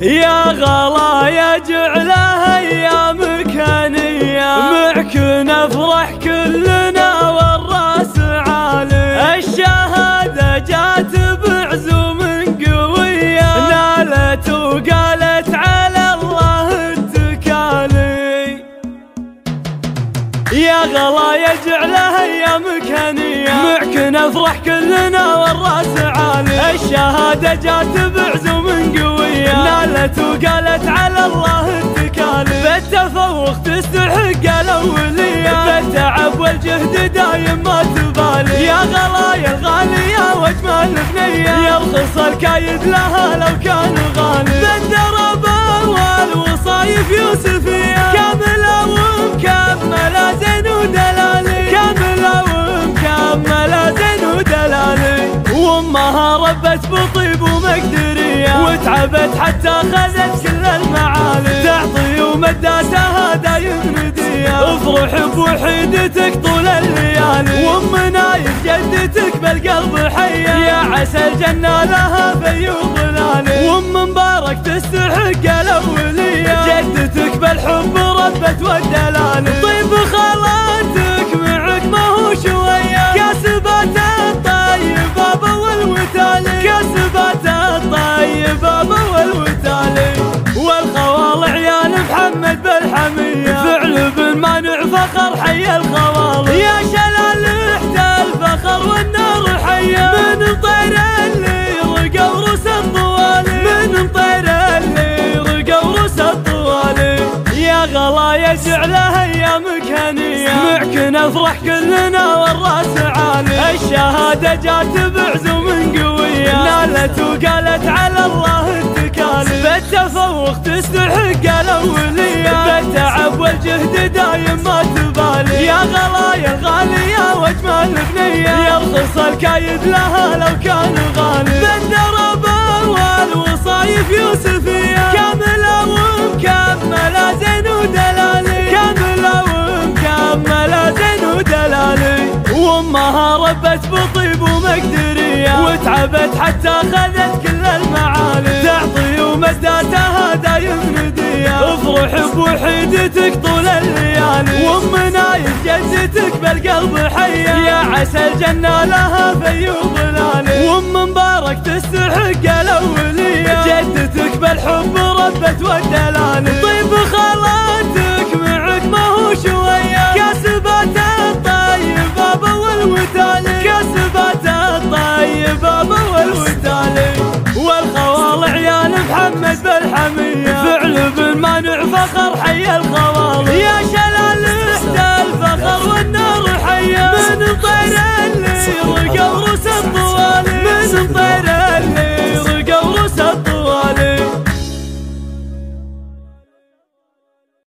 يا غلا يا جعلها ايامك هنيه، معك نفرح كلنا والراس عالي. الشهاده جات بعزوم قويه، نالت وقالت على الله التكالي. يا غلا يا جعلها ايامك هنيه، معك نفرح كلنا والراس عالي. الشهاده جات بعزوم قويه، نالت وقالت على الله التكالي. بالتفوق تستحق الاوليه، بالتعب والجهد دايم ما تبالي. يا غلا يا الغاليه واجمل بنيه، يرخص الكايد لها لو كان غالي. بالدربه والوصايف يوسفيه، كامله ومكمله زين ودلالي. كامله ومكمله زين ودلالي. وامها ربت بطيب ومقدريه، وتعبت حتى خذت كل المعالي. تعطي ومداتها دايم نديه، افرح بوحيدتك طول الليالي. وام نايف جدتك بالقلب حيه، يا عسى الجنه لها بيوض ظلالي. وام مبارك تستحق الاوليه، جدتك بالحب ربت والدلالي. طيب خالاتك معك ما هو شويه، كاسبات الطيبه والوتالي. كاسبات الطيبه والوتالي. والخوال عيال محمد بالحميه، فعل بالمانع فخر حي الخوالي. يا شلال احدى الفخر والنار حيه، من طير اللي رقى وروس الطوالي. من طير اللي رقى وروس الطوالي. يا غلا يا جعلها ايامك هنيه، معك نفرح كلنا والراس عالي. الشهاده جات بعزوم قويه، نالت وقالت على الله التكالي. بالتفوق تستحق الاوليه، بالتعب والجهد دايم ما تبالي. يا غلا يا الغاليه واجمل بنيه، يرخص الكايد لها لو كان غالي. بالدربه والوصايف يوسفيه، كامله ومكمله زين ودلالي. كامله ومكمله زين ودلالي. وامها ربت بطيب ومقدريه، وتعبت حتى خذت كل المعالي. تعطي ومداتها دايم نديه، افرح بوحيدتك طول الليالي. وام نايف جدتك بالقلب حيه، يا عسى الجنه لها بيوض ظلالي. وام مبارك تستحق الاوليه، جدتك بالحب ربت والدلالي. طيب خالاتك معك ما هو شويه، كاسبات الطيبه والوتالي. كاسبات الطيبه والوتالي. والخوال عيال محمد بالحميه، فعل بالمانع فخر حي الخوالي.